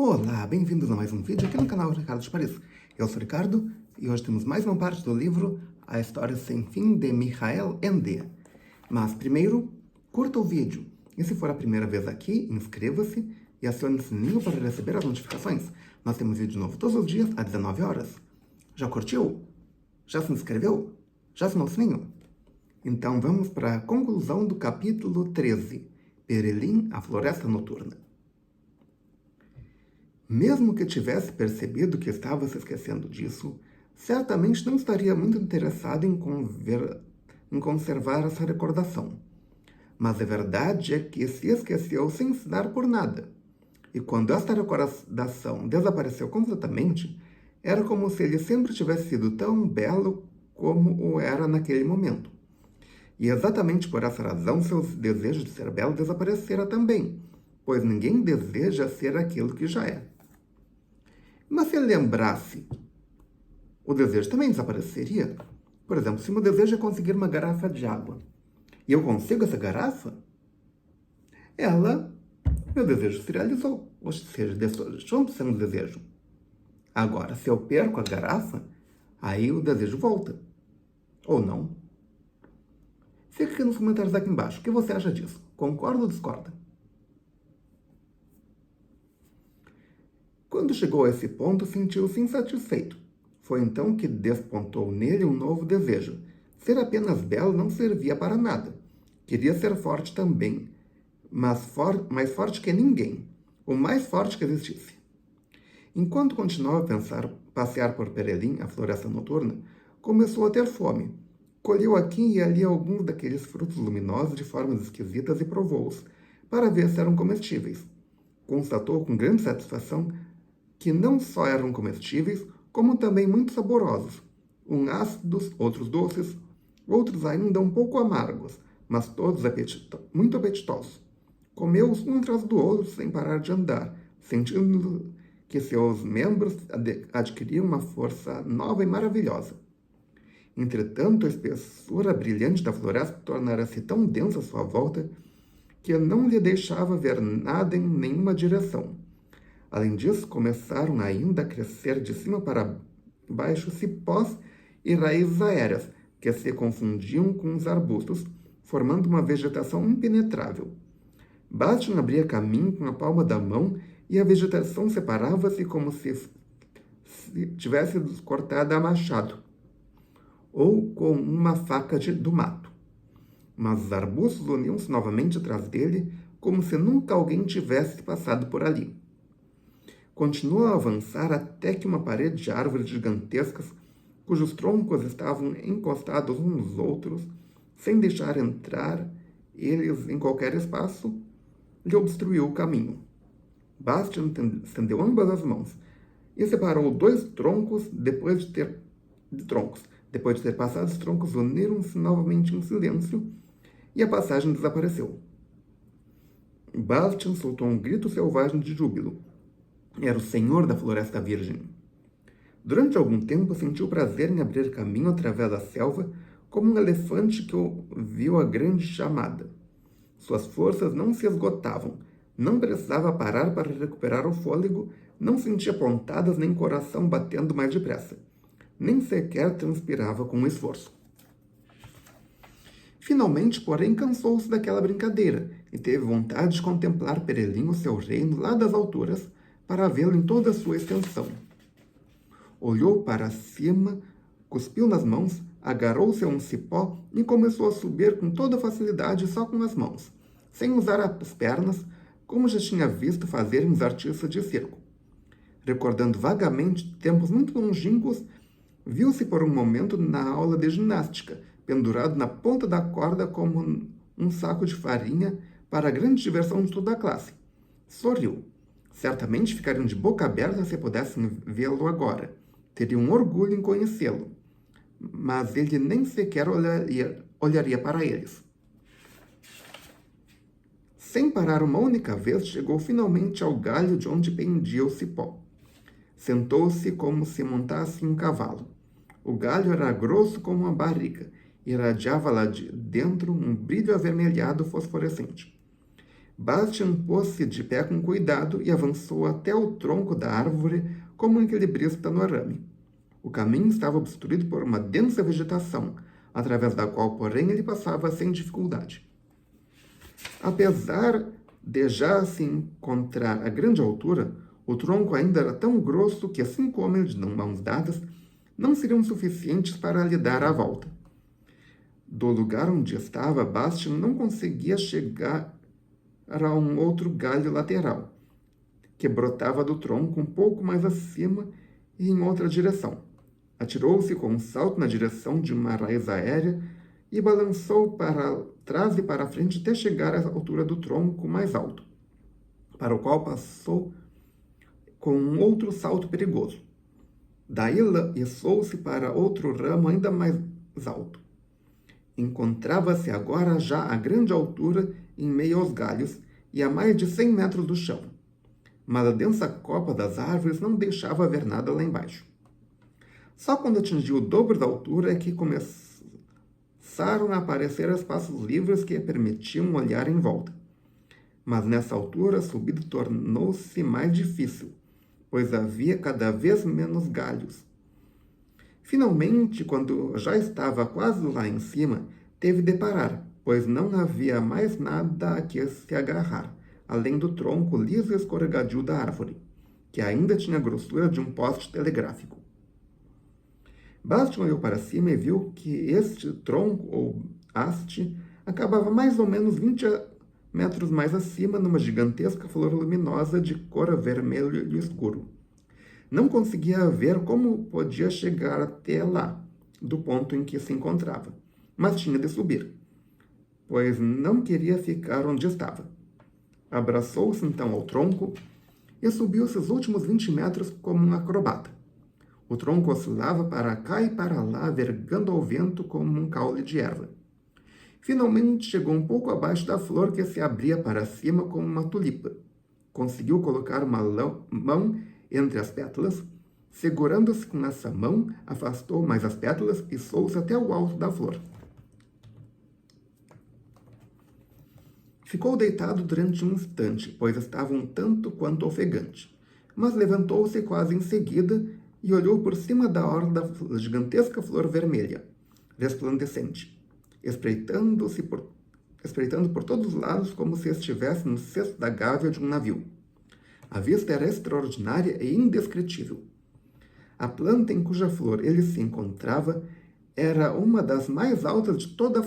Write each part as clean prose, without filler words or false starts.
Olá, bem-vindos a mais um vídeo aqui no canal Ricardo de Paris. Eu sou o Ricardo e hoje temos mais uma parte do livro A História Sem Fim de Michael Ende. Mas primeiro, curta o vídeo. E se for a primeira vez aqui, inscreva-se e acione o sininho para receber as notificações. Nós temos vídeo novo todos os dias às 19 horas. Já curtiu? Já se inscreveu? Já assinou o sininho? Então vamos para a conclusão do capítulo 13, Perelim, a Floresta Noturna. Mesmo que tivesse percebido que estava se esquecendo disso, certamente não estaria muito interessado em conservar essa recordação. Mas a verdade é que se esqueceu sem se dar por nada. E quando esta recordação desapareceu completamente, era como se ele sempre tivesse sido tão belo como o era naquele momento. E exatamente por essa razão, seu desejo de ser belo desaparecera também, pois ninguém deseja ser aquilo que já é. Mas se ele lembrasse, o desejo também desapareceria. Por exemplo, se meu desejo é conseguir uma garrafa de água, e eu consigo essa garrafa, meu desejo se realizou, ou seja, deixou de ser um desejo. Agora, se eu perco a garrafa, aí o desejo volta. Ou não. Fica aqui nos comentários aqui embaixo. O que você acha disso? Concorda ou discorda? Quando chegou a esse ponto, sentiu-se insatisfeito. Foi então que despontou nele um novo desejo. Ser apenas belo não servia para nada. Queria ser forte também, mas mais forte que ninguém, o mais forte que existisse. Enquanto continuava a passear por Perelim, a floresta noturna, começou a ter fome. Colheu aqui e ali alguns daqueles frutos luminosos de formas esquisitas e provou-os, para ver se eram comestíveis. Constatou com grande satisfação que não só eram comestíveis, como também muito saborosos. Uns ácidos, outros doces, outros ainda um pouco amargos, mas todos muito apetitosos. Comeu-os um atrás do outro sem parar de andar, sentindo que seus membros adquiriam uma força nova e maravilhosa. Entretanto, a espessura brilhante da floresta tornara-se tão densa à sua volta que não lhe deixava ver nada em nenhuma direção. Além disso, começaram ainda a crescer de cima para baixo cipós e raízes aéreas, que se confundiam com os arbustos, formando uma vegetação impenetrável. Bastian abria caminho com a palma da mão e a vegetação separava-se como se tivesse cortada a machado, ou com uma faca do mato. Mas os arbustos uniam-se novamente atrás dele, como se nunca alguém tivesse passado por ali. Continuou a avançar até que uma parede de árvores gigantescas, cujos troncos estavam encostados uns nos outros, sem deixar entrar eles em qualquer espaço, lhe obstruiu o caminho. Bastian estendeu ambas as mãos e separou dois troncos depois de ter passado, os troncos uniram-se novamente em silêncio e a passagem desapareceu. Bastian soltou um grito selvagem de júbilo. Era o senhor da floresta virgem. Durante algum tempo sentiu prazer em abrir caminho através da selva, como um elefante que ouviu a grande chamada. Suas forças não se esgotavam, não precisava parar para recuperar o fôlego, não sentia pontadas nem coração batendo mais depressa. Nem sequer transpirava com esforço. Finalmente, porém, cansou-se daquela brincadeira e teve vontade de contemplar Perelim, o seu reino, lá das alturas, para vê-lo em toda a sua extensão. Olhou para cima, cuspiu nas mãos, agarrou-se a um cipó e começou a subir com toda facilidade só com as mãos, sem usar as pernas, como já tinha visto fazerem os artistas de circo. Recordando vagamente tempos muito longínquos, viu-se por um momento na aula de ginástica, pendurado na ponta da corda como um saco de farinha para a grande diversão de toda a classe. Sorriu. Certamente ficariam de boca aberta se pudessem vê-lo agora. Teriam orgulho em conhecê-lo. Mas ele nem sequer olharia para eles. Sem parar uma única vez, chegou finalmente ao galho de onde pendia o cipó. Sentou-se como se montasse em um cavalo. O galho era grosso como uma barriga, e irradiava lá de dentro um brilho avermelhado fosforescente. Bastian pôs-se de pé com cuidado e avançou até o tronco da árvore como um equilibrista no arame. O caminho estava obstruído por uma densa vegetação, através da qual, porém, ele passava sem dificuldade. Apesar de já se encontrar a grande altura, o tronco ainda era tão grosso que 5 homens de mãos dadas não seriam suficientes para lhe dar a volta. Do lugar onde estava, Bastian não conseguia chegar a um outro galho lateral, que brotava do tronco um pouco mais acima e em outra direção. Atirou-se com um salto na direção de uma raiz aérea e balançou para trás e para frente até chegar à altura do tronco mais alto, para o qual passou com um outro salto perigoso. Daí içou-se para outro ramo ainda mais alto. Encontrava-se agora já a grande altura em meio aos galhos e a mais de 100 metros do chão, mas a densa copa das árvores não deixava ver nada lá embaixo. Só quando atingiu o dobro da altura é que começaram a aparecer espaços livres que permitiam olhar em volta. Mas nessa altura a subida tornou-se mais difícil, pois havia cada vez menos galhos. Finalmente, quando já estava quase lá em cima, teve de parar, pois não havia mais nada a que se agarrar, além do tronco liso e escorregadio da árvore, que ainda tinha a grossura de um poste telegráfico. Bastian olhou para cima e viu que este tronco, ou haste, acabava mais ou menos 20 metros mais acima numa gigantesca flor luminosa de cor vermelho escuro. Não conseguia ver como podia chegar até lá, do ponto em que se encontrava, mas tinha de subir, pois não queria ficar onde estava. Abraçou-se então ao tronco e subiu esses últimos 20 metros como um acrobata. O tronco oscilava para cá e para lá, vergando ao vento como um caule de erva. Finalmente chegou um pouco abaixo da flor que se abria para cima como uma tulipa. Conseguiu colocar uma mão entre as pétalas. Segurando-se com essa mão, afastou mais as pétalas e içou-se até o alto da flor. Ficou deitado durante um instante, pois estava um tanto quanto ofegante, mas levantou-se quase em seguida e olhou por cima da orla da gigantesca flor vermelha, resplandecente, espreitando por todos os lados como se estivesse no cesto da gávea de um navio. A vista era extraordinária e indescritível. A planta em cuja flor ele se encontrava era uma das mais altas de toda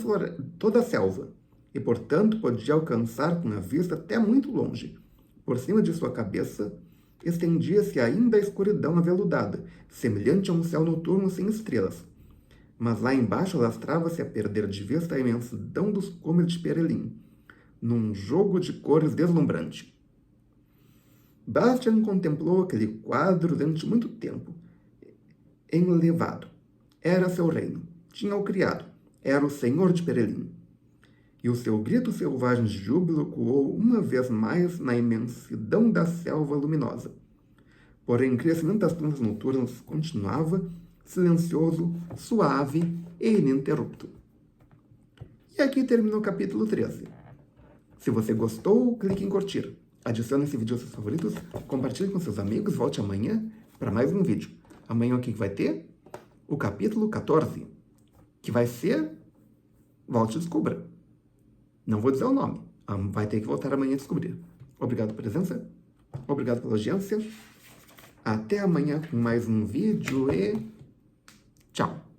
a selva, e, portanto, podia alcançar com a vista até muito longe. Por cima de sua cabeça, estendia-se ainda a escuridão aveludada, semelhante a um céu noturno sem estrelas. Mas lá embaixo alastrava-se a perder de vista a imensidão dos cumes de Perelim, num jogo de cores deslumbrante. Bastian contemplou aquele quadro durante muito tempo, enlevado. Era seu reino. Tinha-o criado. Era o senhor de Perelim. E o seu grito selvagem de júbilo ecoou uma vez mais na imensidão da selva luminosa. Porém, o crescimento das plantas noturnas continuava silencioso, suave e ininterrupto. E aqui terminou o capítulo 13. Se você gostou, clique em curtir. Adicione esse vídeo aos seus favoritos, compartilhe com seus amigos, volte amanhã para mais um vídeo. Amanhã o que vai ter? O capítulo 14, que vai ser... Volte e descubra. Não vou dizer o nome. Vai ter que voltar amanhã a descobrir. Obrigado pela presença. Obrigado pela audiência. Até amanhã com mais um vídeo e... Tchau!